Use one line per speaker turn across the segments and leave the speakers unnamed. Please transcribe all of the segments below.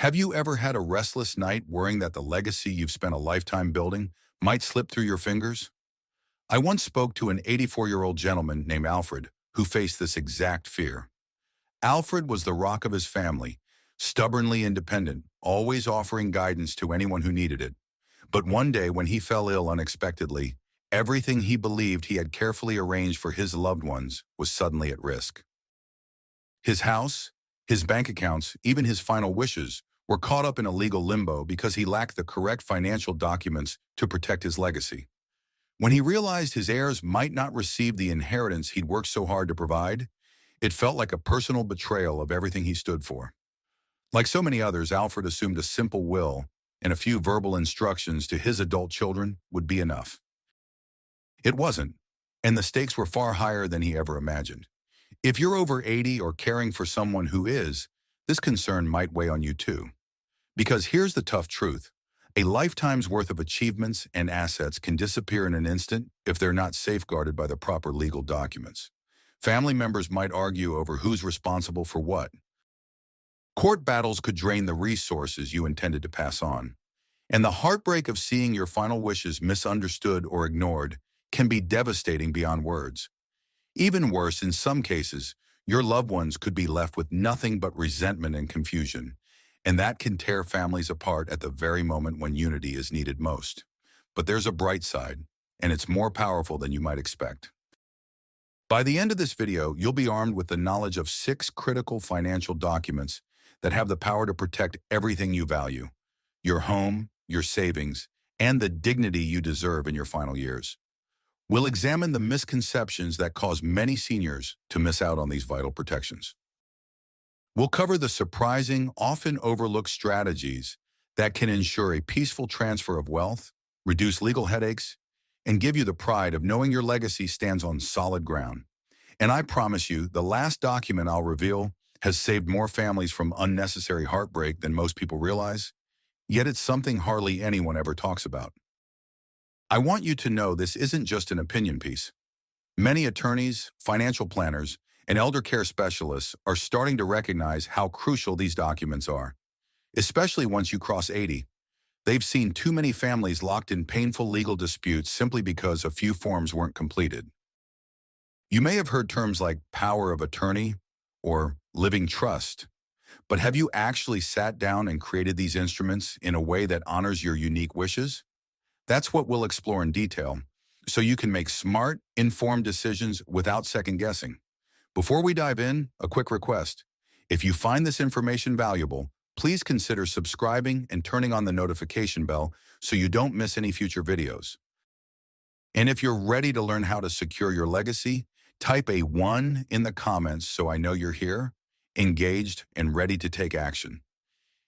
Have you ever had a restless night worrying that the legacy you've spent a lifetime building might slip through your fingers? I once spoke to an 84-year-old gentleman named Alfred who faced this exact fear. Alfred was the rock of his family, stubbornly independent, always offering guidance to anyone who needed it. But one day when he fell ill unexpectedly, everything he believed he had carefully arranged for his loved ones was suddenly at risk. His house, his bank accounts, even his final wishes were caught up in a legal limbo because he lacked the correct financial documents to protect his legacy. When he realized his heirs might not receive the inheritance he'd worked so hard to provide, it felt like a personal betrayal of everything he stood for. Like so many others, Alfred assumed a simple will and a few verbal instructions to his adult children would be enough. It wasn't, and the stakes were far higher than he ever imagined. If you're over 80 or caring for someone who is, this concern might weigh on you too. Because here's the tough truth. A lifetime's worth of achievements and assets can disappear in an instant if they're not safeguarded by the proper legal documents. Family members might argue over who's responsible for what. Court battles could drain the resources you intended to pass on. And the heartbreak of seeing your final wishes misunderstood or ignored can be devastating beyond words. Even worse, in some cases, your loved ones could be left with nothing but resentment and confusion, and that can tear families apart at the very moment when unity is needed most. But there's a bright side, and it's more powerful than you might expect. By the end of this video, you'll be armed with the knowledge of 6 critical financial documents that have the power to protect everything you value: your home, your savings, and the dignity you deserve in your final years. We'll examine the misconceptions that cause many seniors to miss out on these vital protections. We'll cover the surprising, often overlooked strategies that can ensure a peaceful transfer of wealth, reduce legal headaches, and give you the pride of knowing your legacy stands on solid ground. And I promise you, the last document I'll reveal has saved more families from unnecessary heartbreak than most people realize, yet it's something hardly anyone ever talks about. I want you to know this isn't just an opinion piece. Many attorneys, financial planners, and elder care specialists are starting to recognize how crucial these documents are, especially once you cross 80. They've seen too many families locked in painful legal disputes simply because a few forms weren't completed. You may have heard terms like power of attorney or living trust, but have you actually sat down and created these instruments in a way that honors your unique wishes? That's what we'll explore in detail, so you can make smart, informed decisions without second guessing. Before we dive in, a quick request. If you find this information valuable, please consider subscribing and turning on the notification bell so you don't miss any future videos. And if you're ready to learn how to secure your legacy, type a 1 in the comments so I know you're here, engaged, and ready to take action.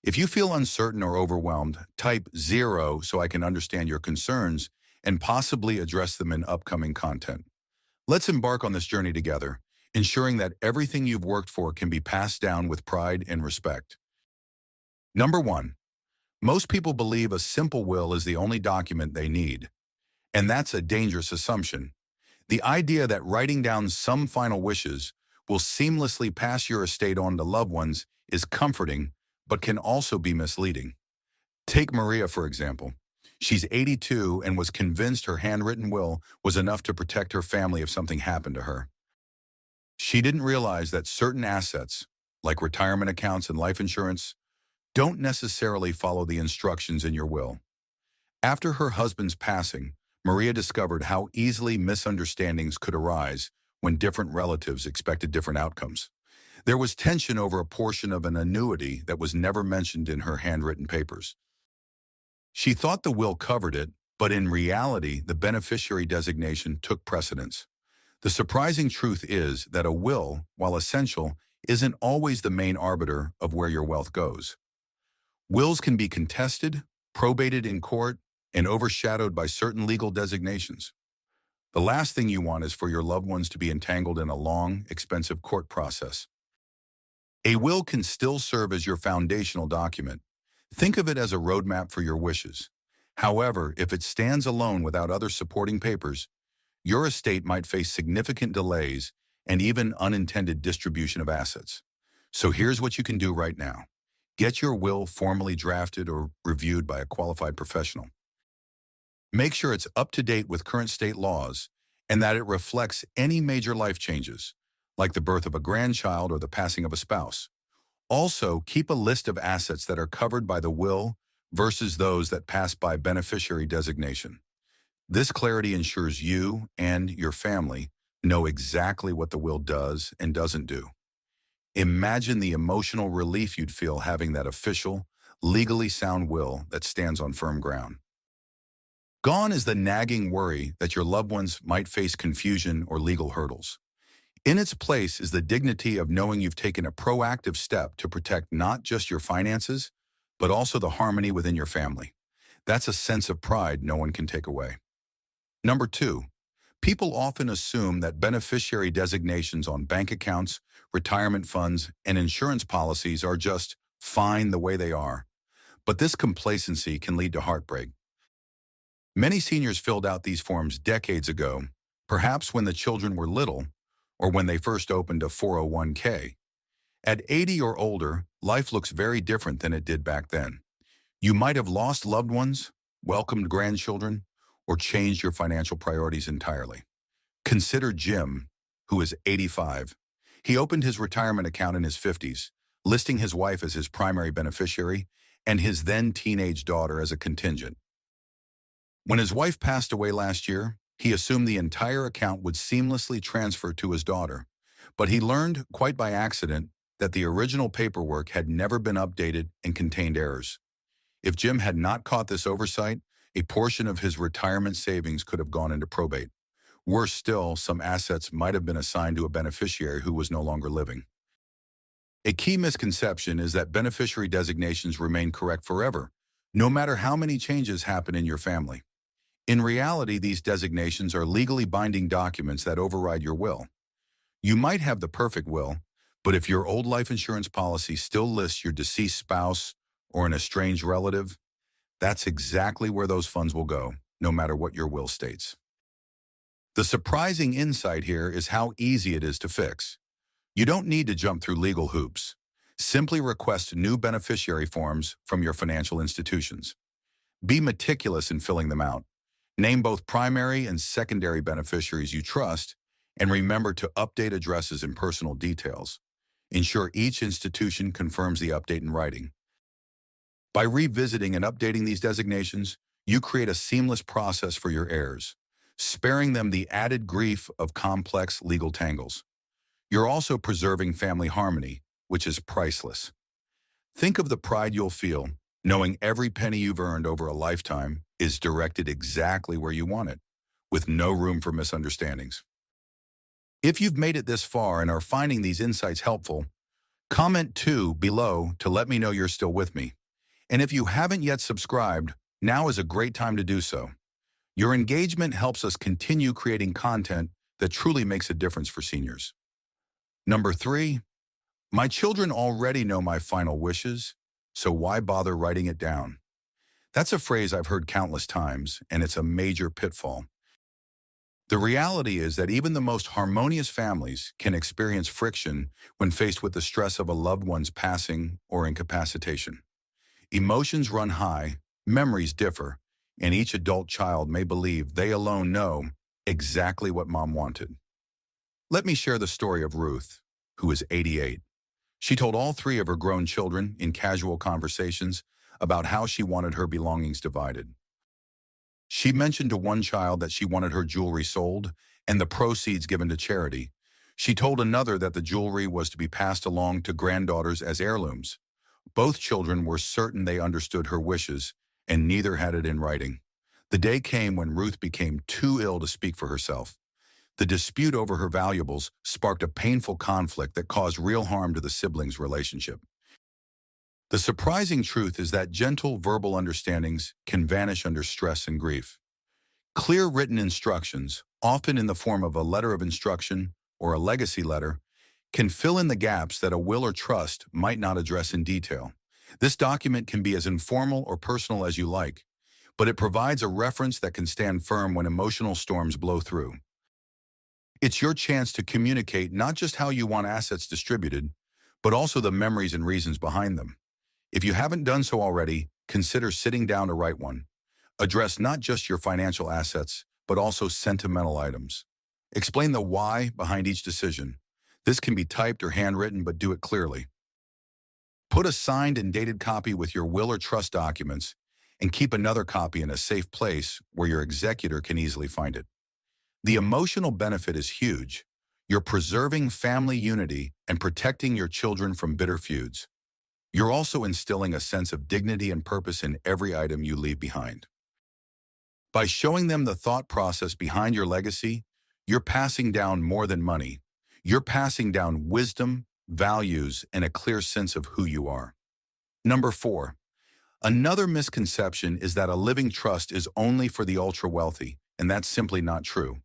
If you feel uncertain or overwhelmed, type 0 so I can understand your concerns and possibly address them in upcoming content. Let's embark on this journey together, ensuring that everything you've worked for can be passed down with pride and respect. Number 1. Most people believe a simple will is the only document they need. And that's a dangerous assumption. The idea that writing down some final wishes will seamlessly pass your estate on to loved ones is comforting, but can also be misleading. Take Maria, for example. She's 82 and was convinced her handwritten will was enough to protect her family if something happened to her. She didn't realize that certain assets, like retirement accounts and life insurance, don't necessarily follow the instructions in your will. After her husband's passing, Maria discovered how easily misunderstandings could arise when different relatives expected different outcomes. There was tension over a portion of an annuity that was never mentioned in her handwritten papers. She thought the will covered it, but in reality, the beneficiary designation took precedence. The surprising truth is that a will, while essential, isn't always the main arbiter of where your wealth goes. Wills can be contested, probated in court, and overshadowed by certain legal designations. The last thing you want is for your loved ones to be entangled in a long, expensive court process. A will can still serve as your foundational document. Think of it as a roadmap for your wishes. However, if it stands alone without other supporting papers, your estate might face significant delays and even unintended distribution of assets. So here's what you can do right now. Get your will formally drafted or reviewed by a qualified professional. Make sure it's up to date with current state laws and that it reflects any major life changes, like the birth of a grandchild or the passing of a spouse. Also, keep a list of assets that are covered by the will versus those that pass by beneficiary designation. This clarity ensures you and your family know exactly what the will does and doesn't do. Imagine the emotional relief you'd feel having that official, legally sound will that stands on firm ground. Gone is the nagging worry that your loved ones might face confusion or legal hurdles. In its place is the dignity of knowing you've taken a proactive step to protect not just your finances, but also the harmony within your family. That's a sense of pride no one can take away. Number two, people often assume that beneficiary designations on bank accounts, retirement funds, and insurance policies are just fine the way they are. But this complacency can lead to heartbreak. Many seniors filled out these forms decades ago, perhaps when the children were little or when they first opened a 401k. At 80 or older, life looks very different than it did back then. You might have lost loved ones, welcomed grandchildren, or changed your financial priorities entirely. Consider Jim, who is 85. He opened his retirement account in his 50s, listing his wife as his primary beneficiary and his then teenage daughter as a contingent. When his wife passed away last year, he assumed the entire account would seamlessly transfer to his daughter, but he learned, quite by accident, that the original paperwork had never been updated and contained errors. If Jim had not caught this oversight, a portion of his retirement savings could have gone into probate. Worse still, some assets might have been assigned to a beneficiary who was no longer living. A key misconception is that beneficiary designations remain correct forever, no matter how many changes happen in your family. In reality, these designations are legally binding documents that override your will. You might have the perfect will, but if your old life insurance policy still lists your deceased spouse or an estranged relative, that's exactly where those funds will go, no matter what your will states. The surprising insight here is how easy it is to fix. You don't need to jump through legal hoops. Simply request new beneficiary forms from your financial institutions. Be meticulous in filling them out. Name both primary and secondary beneficiaries you trust, and remember to update addresses and personal details. Ensure each institution confirms the update in writing. By revisiting and updating these designations, you create a seamless process for your heirs, sparing them the added grief of complex legal tangles. You're also preserving family harmony, which is priceless. Think of the pride you'll feel knowing every penny you've earned over a lifetime is directed exactly where you want it, with no room for misunderstandings. If you've made it this far and are finding these insights helpful, comment 2 below to let me know you're still with me. And if you haven't yet subscribed, now is a great time to do so. Your engagement helps us continue creating content that truly makes a difference for seniors. Number 3, my children already know my final wishes, so why bother writing it down? That's a phrase I've heard countless times, and it's a major pitfall. The reality is that even the most harmonious families can experience friction when faced with the stress of a loved one's passing or incapacitation. Emotions run high, memories differ, and each adult child may believe they alone know exactly what mom wanted. Let me share the story of Ruth, who is 88. She told all 3 of her grown children in casual conversations about how she wanted her belongings divided. She mentioned to one child that she wanted her jewelry sold and the proceeds given to charity. She told another that the jewelry was to be passed along to granddaughters as heirlooms. Both children were certain they understood her wishes, and neither had it in writing. The day came when Ruth became too ill to speak for herself. The dispute over her valuables sparked a painful conflict that caused real harm to the siblings' relationship. The surprising truth is that gentle verbal understandings can vanish under stress and grief. Clear written instructions, often in the form of a letter of instruction or a legacy letter, can fill in the gaps that a will or trust might not address in detail. This document can be as informal or personal as you like, but it provides a reference that can stand firm when emotional storms blow through. It's your chance to communicate not just how you want assets distributed, but also the memories and reasons behind them. If you haven't done so already, consider sitting down to write one. Address not just your financial assets, but also sentimental items. Explain the why behind each decision. This can be typed or handwritten, but do it clearly. Put a signed and dated copy with your will or trust documents, and keep another copy in a safe place where your executor can easily find it. The emotional benefit is huge. You're preserving family unity and protecting your children from bitter feuds. You're also instilling a sense of dignity and purpose in every item you leave behind. By showing them the thought process behind your legacy, you're passing down more than money. You're passing down wisdom, values, and a clear sense of who you are. Number 4. Another misconception is that a living trust is only for the ultra-wealthy, and that's simply not true.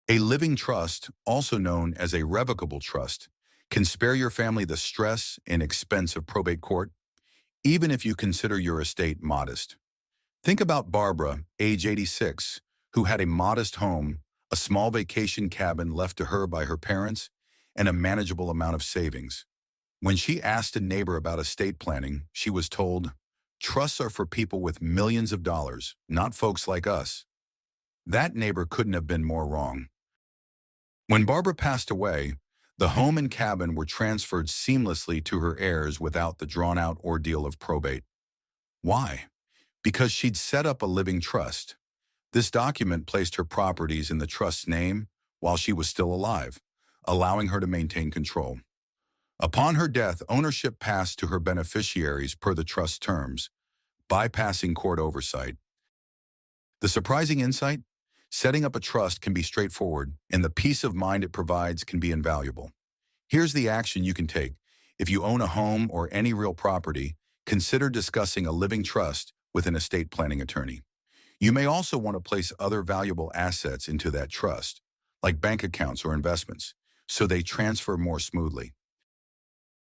A living trust, also known as a revocable trust, can spare your family the stress and expense of probate court, even if you consider your estate modest. Think about Barbara, age 86, who had a modest home, a small vacation cabin left to her by her parents, and a manageable amount of savings. When she asked a neighbor about estate planning, she was told, "Trusts are for people with millions of dollars, not folks like us." That neighbor couldn't have been more wrong. When Barbara passed away, the home and cabin were transferred seamlessly to her heirs without the drawn-out ordeal of probate. Why? Because she'd set up a living trust. This document placed her properties in the trust's name while she was still alive, allowing her to maintain control. Upon her death, ownership passed to her beneficiaries per the trust terms, bypassing court oversight. The surprising insight? Setting up a trust can be straightforward, and the peace of mind it provides can be invaluable. Here's the action you can take. If you own a home or any real property, consider discussing a living trust with an estate planning attorney. You may also want to place other valuable assets into that trust, like bank accounts or investments, so they transfer more smoothly.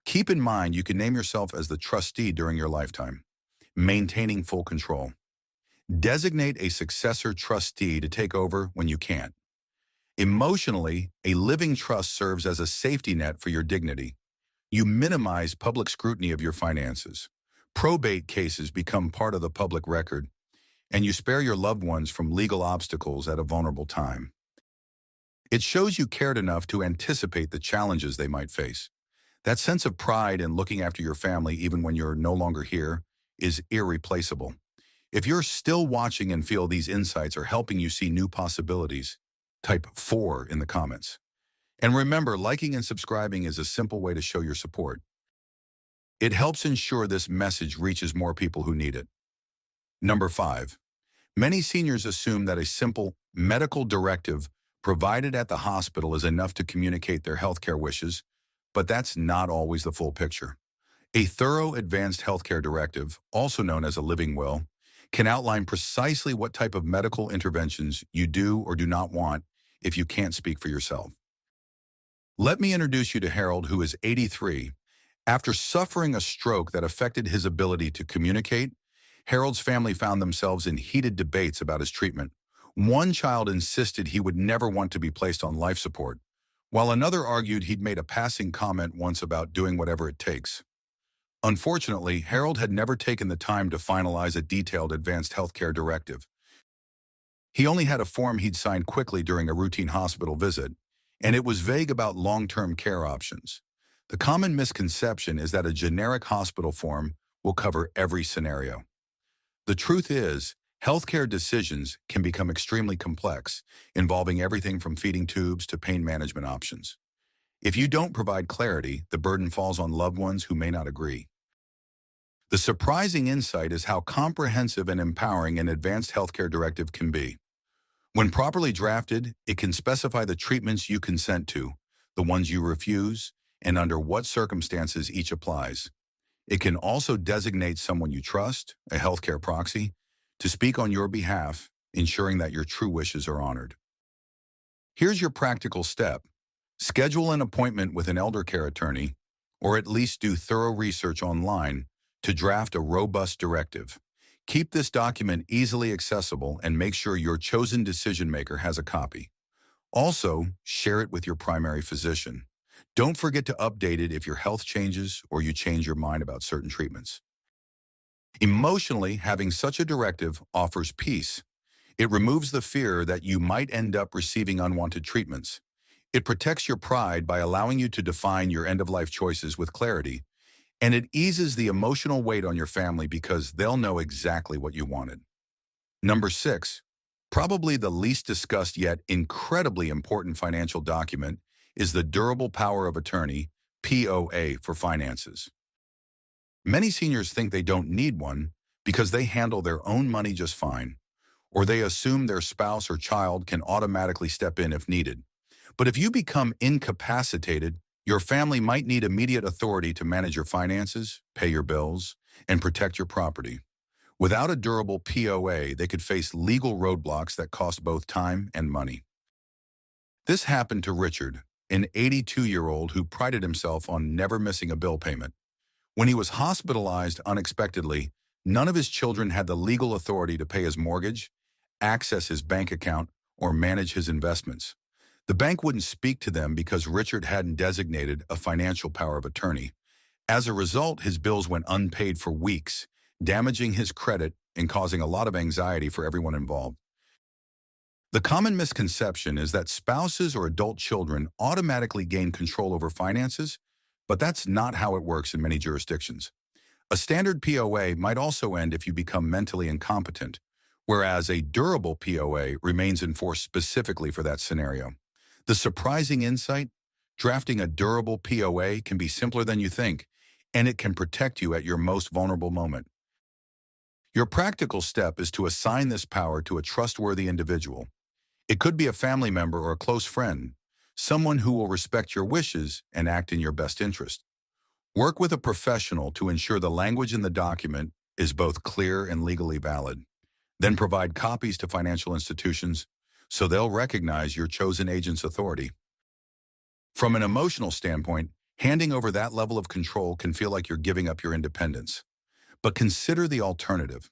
Keep in mind you can name yourself as the trustee during your lifetime, maintaining full control. Designate a successor trustee to take over when you can't. Emotionally, a living trust serves as a safety net for your dignity. You minimize public scrutiny of your finances. Probate cases become part of the public record, and you spare your loved ones from legal obstacles at a vulnerable time. It shows you cared enough to anticipate the challenges they might face. That sense of pride in looking after your family even when you're no longer here is irreplaceable. If you're still watching and feel these insights are helping you see new possibilities, type 4 in the comments. And remember, liking and subscribing is a simple way to show your support. It helps ensure this message reaches more people who need it. Number 5. Many seniors assume that a simple medical directive provided at the hospital is enough to communicate their healthcare wishes, but that's not always the full picture. A thorough advanced healthcare directive, also known as a living will, can outline precisely what type of medical interventions you do or do not want if you can't speak for yourself. Let me introduce you to Harold, who is 83. After suffering a stroke that affected his ability to communicate, Harold's family found themselves in heated debates about his treatment. One child insisted he would never want to be placed on life support, while another argued he'd made a passing comment once about doing whatever it takes. Unfortunately, Harold had never taken the time to finalize a detailed advanced healthcare directive. He only had a form he'd signed quickly during a routine hospital visit, and it was vague about long-term care options. The common misconception is that a generic hospital form will cover every scenario. The truth is, healthcare decisions can become extremely complex, involving everything from feeding tubes to pain management options. If you don't provide clarity, the burden falls on loved ones who may not agree. The surprising insight is how comprehensive and empowering an advanced healthcare directive can be. When properly drafted, it can specify the treatments you consent to, the ones you refuse, and under what circumstances each applies. It can also designate someone you trust, a healthcare proxy, to speak on your behalf, ensuring that your true wishes are honored. Here's your practical step. Schedule an appointment with an elder care attorney, or at least do thorough research online to draft a robust directive. Keep this document easily accessible and make sure your chosen decision maker has a copy. Also, share it with your primary physician. Don't forget to update it if your health changes or you change your mind about certain treatments. Emotionally, having such a directive offers peace. It removes the fear that you might end up receiving unwanted treatments. It protects your pride by allowing you to define your end-of-life choices with clarity, and it eases the emotional weight on your family because they'll know exactly what you wanted. Number 6, probably the least discussed yet incredibly important financial document is the Durable Power of Attorney, POA, for finances. Many seniors think they don't need one because they handle their own money just fine, or they assume their spouse or child can automatically step in if needed. But if you become incapacitated, your family might need immediate authority to manage your finances, pay your bills, and protect your property. Without a durable POA, they could face legal roadblocks that cost both time and money. This happened to Richard, an 82-year-old who prided himself on never missing a bill payment. When he was hospitalized unexpectedly, none of his children had the legal authority to pay his mortgage, access his bank account, or manage his investments. The bank wouldn't speak to them because Richard hadn't designated a financial power of attorney. As a result, his bills went unpaid for weeks, damaging his credit and causing a lot of anxiety for everyone involved. The common misconception is that spouses or adult children automatically gain control over finances, but that's not how it works in many jurisdictions. A standard POA might also end if you become mentally incompetent, whereas a durable POA remains in force specifically for that scenario. The surprising insight: drafting a durable POA can be simpler than you think, and it can protect you at your most vulnerable moment. Your practical step is to assign this power to a trustworthy individual. It could be a family member or a close friend, someone who will respect your wishes and act in your best interest. Work with a professional to ensure the language in the document is both clear and legally valid. Then provide copies to financial institutions so they'll recognize your chosen agent's authority. From an emotional standpoint, handing over that level of control can feel like you're giving up your independence. But consider the alternative.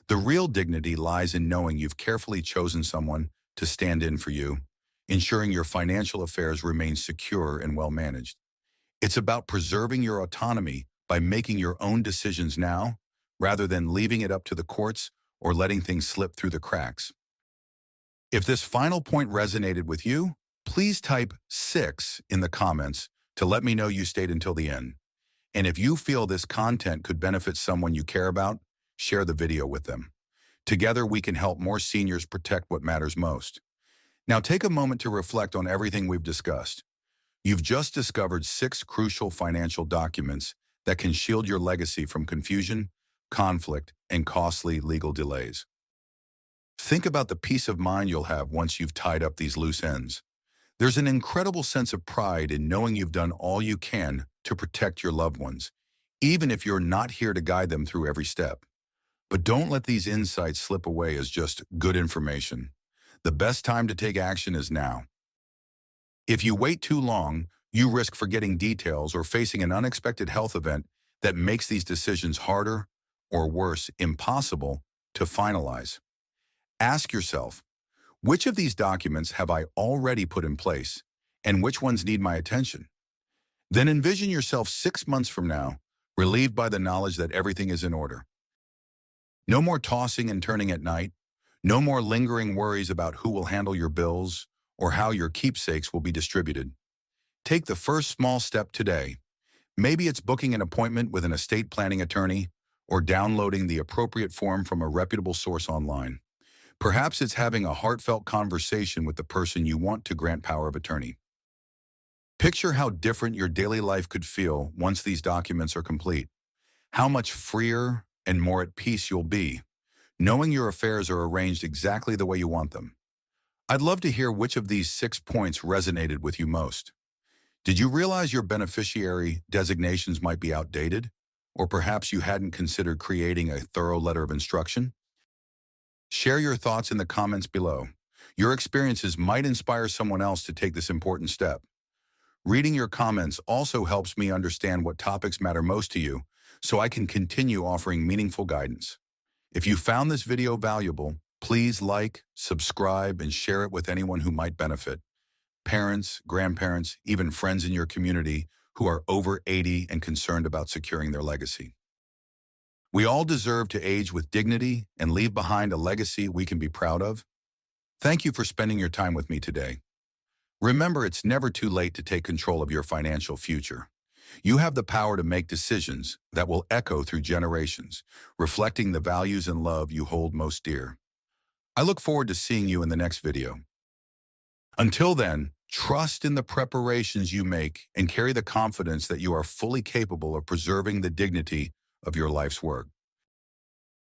The real dignity lies in knowing you've carefully chosen someone to stand in for you, ensuring your financial affairs remain secure and well managed. It's about preserving your autonomy by making your own decisions now, rather than leaving it up to the courts or letting things slip through the cracks. If this final point resonated with you, please type 6 in the comments to let me know you stayed until the end. And if you feel this content could benefit someone you care about, share the video with them. Together, we can help more seniors protect what matters most. Now take a moment to reflect on everything we've discussed. You've just discovered 6 crucial financial documents that can shield your legacy from confusion, conflict, and costly legal delays. Think about the peace of mind you'll have once you've tied up these loose ends. There's an incredible sense of pride in knowing you've done all you can to protect your loved ones, even if you're not here to guide them through every step. But don't let these insights slip away as just good information. The best time to take action is now. If you wait too long, you risk forgetting details or facing an unexpected health event that makes these decisions harder, or worse, impossible to finalize. Ask yourself, which of these documents have I already put in place, and which ones need my attention? Then envision yourself 6 months from now, relieved by the knowledge that everything is in order. No more tossing and turning at night, no more lingering worries about who will handle your bills or how your keepsakes will be distributed. Take the first small step today. Maybe it's booking an appointment with an estate planning attorney or downloading the appropriate form from a reputable source online. Perhaps it's having a heartfelt conversation with the person you want to grant power of attorney. Picture how different your daily life could feel once these documents are complete. How much freer and more at peace you'll be, knowing your affairs are arranged exactly the way you want them. I'd love to hear which of these 6 points resonated with you most. Did you realize your beneficiary designations might be outdated? Or perhaps you hadn't considered creating a thorough letter of instruction? Share your thoughts in the comments below. Your experiences might inspire someone else to take this important step. Reading your comments also helps me understand what topics matter most to you, so I can continue offering meaningful guidance. If you found this video valuable, please like, subscribe, and share it with anyone who might benefit. parents, grandparents, even friends in your community who are over 80 and concerned about securing their legacy. We all deserve to age with dignity and leave behind a legacy we can be proud of. Thank you for spending your time with me today. Remember, it's never too late to take control of your financial future. You have the power to make decisions that will echo through generations, reflecting the values and love you hold most dear. I look forward to seeing you in the next video. Until then, trust in the preparations you make and carry the confidence that you are fully capable of preserving the dignity of your life's work.